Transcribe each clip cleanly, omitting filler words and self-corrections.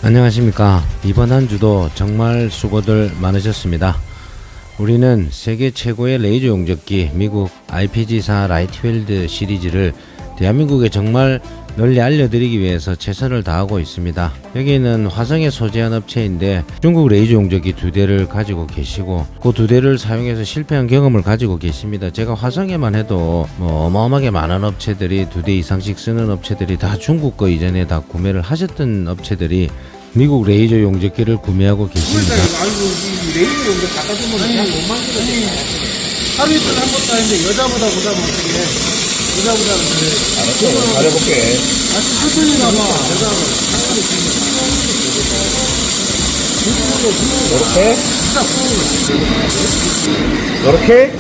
안녕하십니까. 이번 한 주도 정말 수고들 많으셨습니다. 우리는 세계 최고의 레이저 용접기 미국 IPG4 라이트필드 시리즈를 대한민국에 정말 널리 알려드리기 위해서 최선을 다하고 있습니다. 여기는 화성에 소재한 업체인데 중국 레이저 용접기 2대를 가지고 계시고 그 2대를 사용해서 실패한 경험을 가지고 계십니다. 제가 화성에만 해도 어마어마하게 많은 업체들이 2대 이상씩 쓰는 업체들이 다 중국 거 이전에 다 구매를 하셨던 업체들이 미국 레이저 용접기를 구매하고 계십니다. 아이고, 이 레이저 용접 갖다 주면 그냥 못 만들어져. 하루 이틀 한 번도 하는데 여자보다 못하면 어떻게 해? 여자보다는 그래. 알았어, 잘해볼게. 아직 천천히 나봐. 요렇게?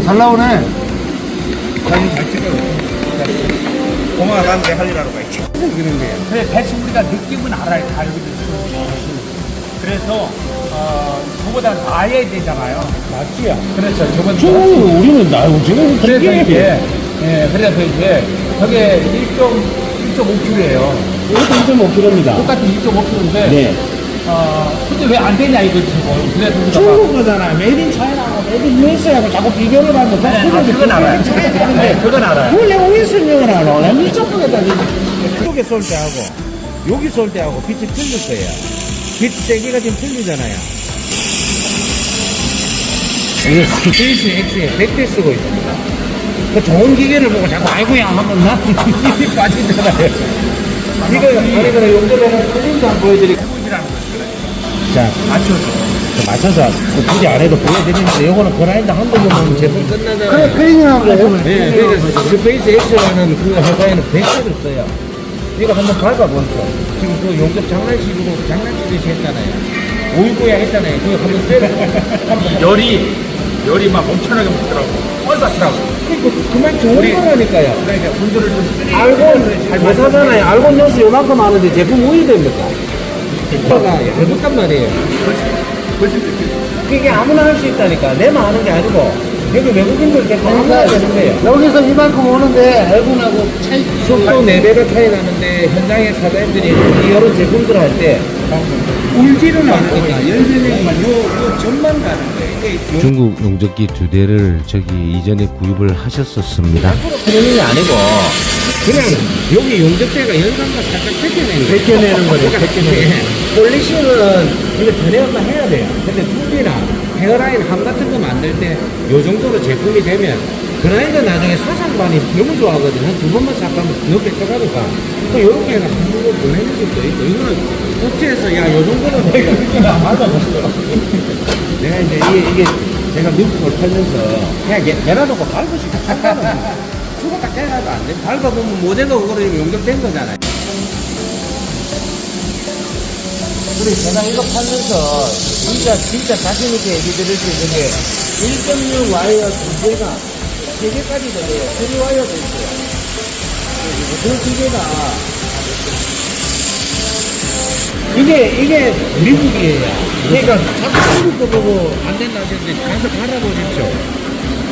잘 나오네. 사진 잘 찍어. 고마워, 나한테 할 일 하러 가야지. 그런 거야. 그래, 대충 우리가 느낌은 알아야 다르거든. 그래서, 저보다 나아야 되잖아요. 맞지야. 그렇죠. 저보다. 우리는 나고 지금 그래서 이제, 그래서 이제, 저게 1.5kg예요. 이것도 1.5kg입니다. 똑같은 1.5kg인데, 네. 근데 왜 안 되냐 이거지, 뭐. 그래서 우리가 중국 거잖아. 메이드 인 차이나하고 메이드 인 USA하고 자꾸 비교를 하면 그건 알아요. 네, 그건 알아요. 왜 왜 설명을 안 하나? 이쪽에다 이쪽에 쏠 때하고 여기 쏠 때하고 빛이 틀릴 거예요. 빛 세기가 지금 틀리잖아요. 이거 스페이스 X에 100대 쓰고 있습니다. 그 좋은 기계를 보고 자꾸 아이고야 하면 나 힘이 빠지잖아요. 이거 아니 그래 용접에는 틀린 거 한번 보여드릴게요. 해보시라는 거예요. 자, 맞춰서 그 굳이 안 해도 보여드리는데 요거는 그라인더 한 번 보면 제품 끝나잖아요. 그래, 클리닝한 거예요? 네, 그래서 스페이스 X라는 그 회사에는 100개를 써요. 이거 한번 밟아보세요. 지금 그 용접 장난식으로 장난치듯이 했잖아요. 오이고야 했잖아요. 그거 한번 때려. 열이 막 엄청나게 먹더라고. 뻘같더라고. 그만 좋은 거라니까요. 그러니까 분들을 좀 쓰리. 알고 잘 사잖아요. 알고 뉴스 요만큼 하는데 제품 우이 됩니까? 오빠가 해볼단 말이에요. 그게 아무나 할 수 있다니까. 내만 하는 게 아니고 여기 외국인들 이렇게 아무나 되는 거예요. 여기서 이만큼 오는데 알고나고 차이 속도 4배가 차이 나는데 현장에 사장님들이 이런 제품들 할 때 울지는 않으니까 연세명만 요 점만 가는 거예요. 이게 중국 용접기 2대를 저기 이전에 구입을 하셨었습니다. 트레이닝이 아니고 그냥 여기 용접대가 연산과 살짝 벗겨내는 거예요. 폴리싱은 이거 전에 한번 해야 돼요. 근데 툴이나 헤어라인 함 같은 거 만들 때 요 정도로 제품이 되면 그라인더 나중에 사상반이 너무 좋아하거든요. 한 2번만 싹 하면 높게 떠가니까 또 요렇게 해서 한 번만 보내는 것도 있고 이거는 업체에서 야 요 정도는 내가 맞아봤어. 내가 이제 이게 제가 미국을 팔면서 그냥 내놔놓고 밟으시고 수가 딱 깨가도 안 돼. 밟아보면 모델도 그거로 용접된 거잖아요. 우리 제가 이거 팔면서 진짜 자신있게 얘기 드릴 수 있는 게 1.6 와이어 2개가 3개까지 들려요. 3와이어도 있어요. 그 2개가 이게 미국이에요. 그러니까 자꾸 한국 거 보고 안 된다 하셨는데 가서 갈아보십시오.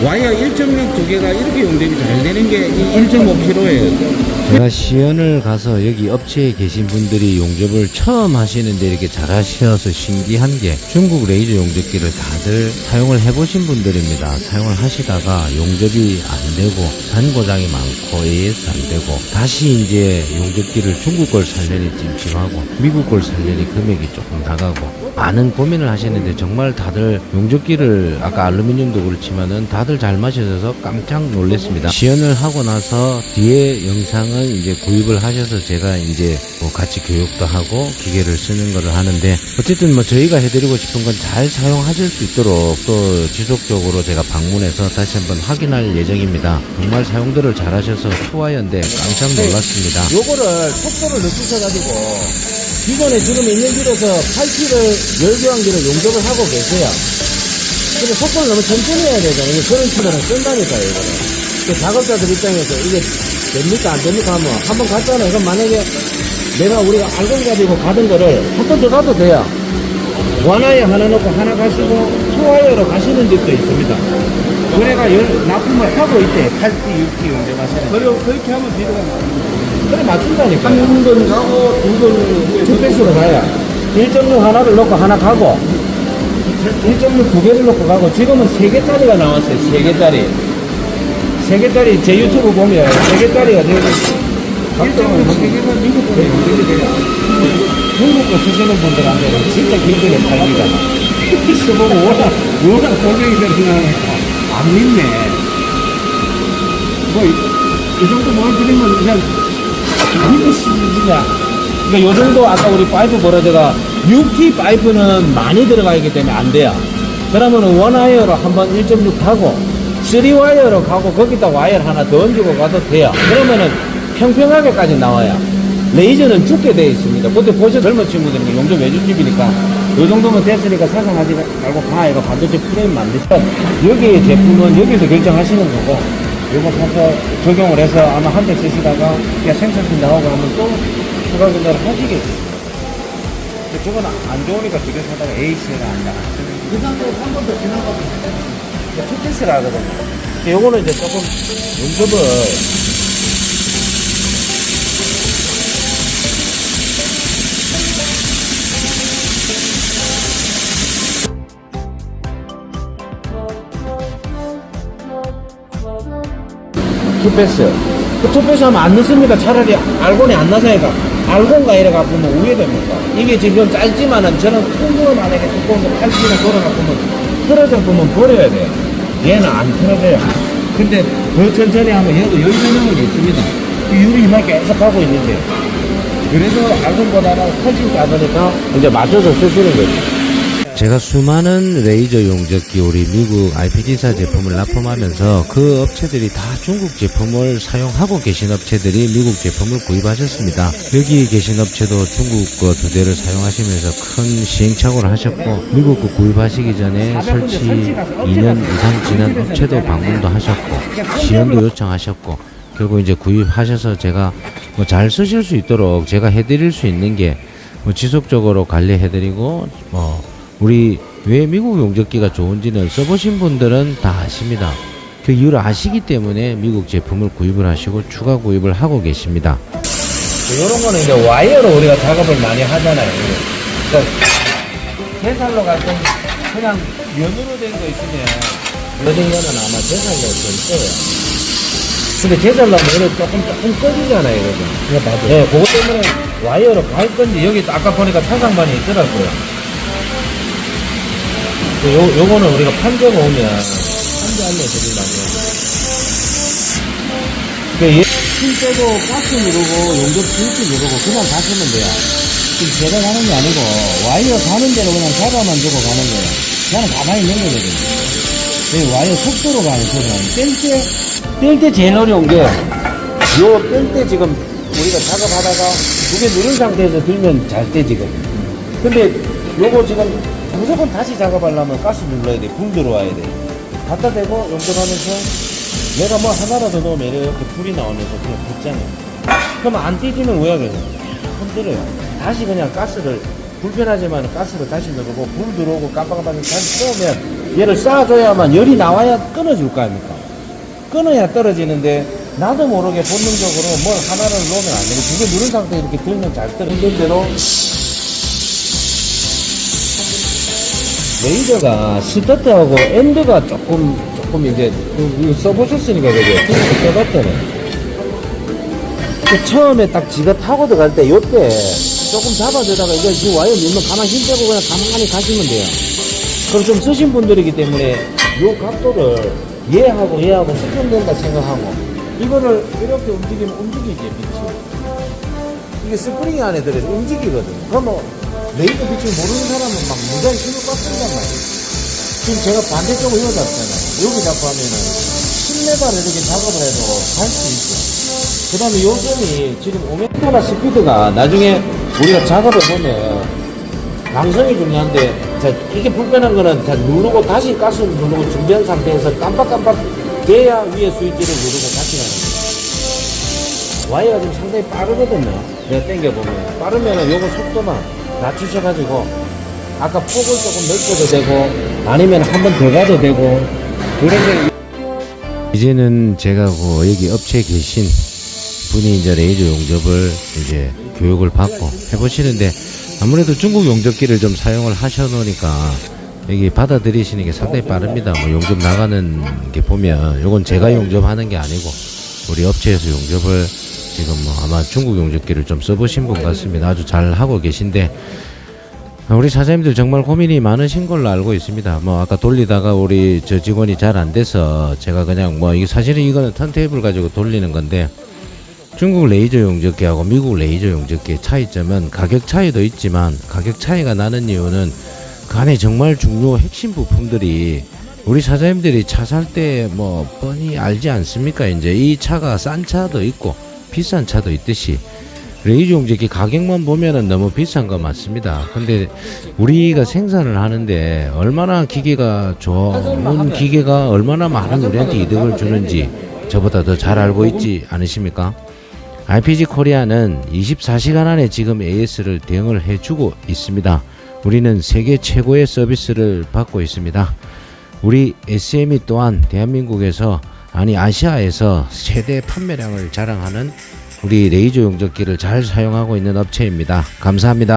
와이어 1.6 2개가 이렇게 용접이 잘 되는 게 1.5kg예요. 제가 시연을 가서 여기 업체에 계신 분들이 용접을 처음 하시는데 이렇게 잘 하셔서 신기한 게 중국 레이저 용접기를 다들 사용을 해보신 분들입니다. 사용을 하시다가 용접이 안 되고 잔고장이 많고 AS 안 되고 다시 이제 용접기를 중국 걸 살려니 찜찜하고 미국 걸 살려니 금액이 조금 나가고 많은 고민을 하시는데 정말 다들 용접기를 아까 알루미늄도 그렇지만은 다들 잘 마셔서 깜짝 놀랐습니다. 시연을 하고 나서 뒤에 영상은 이제 구입을 하셔서 제가 이제 뭐 같이 교육도 하고 기계를 쓰는 거를 하는데 어쨌든 뭐 저희가 해드리고 싶은 건 잘 사용하실 수 있도록 또 지속적으로 제가 방문해서 다시 한번 확인할 예정입니다. 정말 사용들을 잘 하셔서 투와이어인데 깜짝 놀랐습니다. 요거를 속도를 늦추셔가지고 기존에 지금 있는 길에서 8kg 열교환기를 용접을 하고 계세요. 근데 속도를 너무 천천히 해야 되잖아요. 이게 그런 치료는 쓴다니까요, 이거는. 그 작업자들 입장에서 이게 됩니까, 안 됩니까 하면 한번 갔잖아요. 그럼 만약에 내가 우리가 알고 가지고 가던 거를 한 번 더 가도 돼요. 원와이어 하나 넣고 하나 가시고 투와이어로 가시는 집도 있습니다. 그래가 납품을 하고 있대. 8T, 6T 용접하시는. 그리고 그렇게 하면 비례가 나요. 그래 맞춘다니까. 한 번 가고 두 번 패스로 가야 1.6 하나를 넣고 하나 가고 1.6 두 개를 넣고 가고 지금은 3개짜리가 나왔어요. 3개짜리. 3개짜리 제 유튜브 보면 3개짜리가 되고 1.6 3개가 미국 거에 문제가 돼요. 중국 거 쓰시는 분들한테는 진짜 힘들게 살기가. 써보고 워낙 설명이 되니까 안 믿네. 뭐, 이 정도 뭘 드리면 그냥 믿으시지냐. 그러니까 요 정도 아까 우리 파이프 버러드가 6T 파이프는 많이 들어가 있기 때문에 안 돼요. 그러면은 원와이어로 한번 1.6 하고 3와이어로 가고 거기다 와이어를 하나 더 얹고 가도 돼요. 그러면은 평평하게까지 나와요. 레이저는 죽게 되어 있습니다. 그때 보셔 젊은 친구들은 용접 외주집이니까 요 정도면 됐으니까 사상하지 말고 이거 반도체 프레임 만드시고 여기 제품은 여기서 결정하시는 거고 요거 사서 적용을 해서 아마 한 대 쓰시다가 그냥 생산품 나오고 하면 또 추가 분할을 하시겠죠. 저건 안 좋으니까 두 개 사다가 에이스가 안 나가. 그 상태로 한 번 더 지나가면 투테스를 하거든요. 요거는 이제 조금 용접을 투패스. 그 투패스 하면 안 넣습니다. 차라리 알곤이 안 나서니까. 알곤가 이래가 보면 우회됩니까? 이게 지금 짧지만은 저는 큰 거 만약에 두꺼운 거 80이나 돌아가 보면 틀어져 보면 버려야 돼요. 얘는 안 틀어져요. 근데 더 천천히 하면 얘도 열매능은 있습니다. 유리 이만 계속 하고 있는데. 그래서 알곤보다는 훨씬 작으니까 이제 맞춰서 쓰시는 거죠. 제가 수많은 레이저 용접기 우리 미국 RPG사 제품을 납품하면서 그 업체들이 다 중국 제품을 사용하고 계신 업체들이 미국 제품을 구입하셨습니다. 여기 계신 업체도 중국 거 2대를 사용하시면서 큰 시행착오를 하셨고 미국 거 구입하시기 전에 설치 2년 이상 지난 업체도 방문도 하셨고 지원도 요청하셨고 결국 이제 구입하셔서 제가 뭐 잘 쓰실 수 있도록 제가 해드릴 수 있는 게 뭐 지속적으로 관리해드리고 우리 왜 미국 용접기가 좋은지는 써보신 분들은 다 아십니다. 그 이유를 아시기 때문에 미국 제품을 구입을 하시고 추가 구입을 하고 계십니다. 이런 거는 이제 와이어로 우리가 작업을 많이 하잖아요. 그러니까 제살로 갈 때 그냥 면으로 된 거 있으면 그런 거는 아마 제살로 될 거예요. 근데 제살로 하면 이렇게 조금 꺼지잖아요, 그죠? 네, 맞아요. 네, 그것 때문에 와이어로 갈 건지 여기 아까 보니까 타상반이 있더라고요. 요거는 우리가 판정 오면 판정 알려드리려고. 얘 힘 빼고 가스 누르고 용접 스위치 누르고 그냥 가시면 돼요. 지금 제가 가는 게 아니고 와이어 가는 대로 그냥 잡아만 주고 가는 거예요. 나는 가만히 있는 거거든요. 와이어 속도로 가는 거는 뗄 때 제일 어려운 게 요 뗄 때 지금 우리가 작업하다가 두 개 누른 상태에서 들면 잘 때 지금. 근데 요거 지금 무조건 다시 작업하려면 가스 눌러야 돼. 불 들어와야 돼. 갖다 대고 용접하면서 내가 뭐 하나라도 넣으면 이렇게 불이 나오면서 그냥 붙잖아요. 그러면 안 띄지면 왜 하겠어요? 흔들어요. 다시 그냥 가스를 불편하지만 가스를 다시 누르고 불 들어오고 깜빡깜빡 다시 쏘면 얘를 쏴줘야만 열이 나와야 끊어줄 거 아닙니까? 끊어야 떨어지는데 나도 모르게 본능적으로 뭘 하나를 놓으면 안 되고 두 개 누른 상태에 이렇게 들면 잘 떨어지는 대로 레이저가 스타트하고 엔드가 조금 이제 써보셨으니까 그죠? 써봤잖아요. 처음에 딱 지가 타고 들어갈 때 요때 조금 잡아주다가 이제 그 와이어 밀면 가만히 힘 빼고 그냥 가만히 가시면 돼요. 그럼 좀 쓰신 분들이기 때문에 요 각도를 얘하고 수평된다 생각하고 이거를 이렇게 움직이면 움직이지 빛이. 이게 스프링 안에 들어서 움직이거든. 그러면 레이저 빛을 모르는 사람은 막 무지하게 힘을 꽉 쓴단 말이에요. 지금 제가 반대쪽으로 이어졌잖아요. 여기 잡고 하면은 10레바를 이렇게 작업을 해도 갈 수 있죠. 그 다음에 요 점이 지금 오메가나 스피드가 나중에 우리가 작업을 보면 방성이 중요한데 자, 이게 불편한 거는 자, 누르고 다시 가스 누르고 준비한 상태에서 깜빡깜빡 돼야 위에 스위치를 누르고 같이 가는 거예요. 와이어가 지금 상당히 빠르거든요. 내가 당겨보면 빠르면은 요거 속도만 낮추셔가지고 아까 폭을 조금 넓혀도 되고 아니면 한 번 더 가도 되고 그래서 이제는 제가 여기 업체에 계신 분이 이제 레이저 용접을 이제 교육을 받고 해보시는데 아무래도 중국 용접기를 좀 사용을 하셔 놓으니까 여기 받아들이시는 게 상당히 빠릅니다. 뭐 용접 나가는 게 보면 요건 제가 용접하는 게 아니고 우리 업체에서 용접을 지금 뭐 아마 중국 용접기를 좀 써보신 분 같습니다. 아주 잘 하고 계신데 우리 사장님들 정말 고민이 많으신 걸로 알고 있습니다. 뭐 아까 돌리다가 우리 저 직원이 잘 안 돼서 제가 그냥 뭐 이게 사실은 이거는 턴테이블 가지고 돌리는 건데 중국 레이저 용접기하고 미국 레이저 용접기의 차이점은 가격 차이도 있지만 가격 차이가 나는 이유는 그 안에 정말 중요 핵심 부품들이 우리 사장님들이 차 살 때 뭐 뻔히 알지 않습니까? 이제 이 차가 싼 차도 있고 비싼 차도 있듯이 레이저 용접기 가격만 보면은 너무 비싼 거 맞습니다. 근데 우리가 생산을 하는데 얼마나 기계가 좋은 기계가 얼마나 많은 우리한테 이득을 주는지 저보다 더 잘 알고 있지 않으십니까? RPG 코리아는 24시간 안에 지금 AS를 대응을 해주고 있습니다. 우리는 세계 최고의 서비스를 받고 있습니다. 우리 SM이 또한 대한민국에서 아니 아시아에서 최대 판매량을 자랑하는 우리 레이저 용접기를 잘 사용하고 있는 업체입니다. 감사합니다.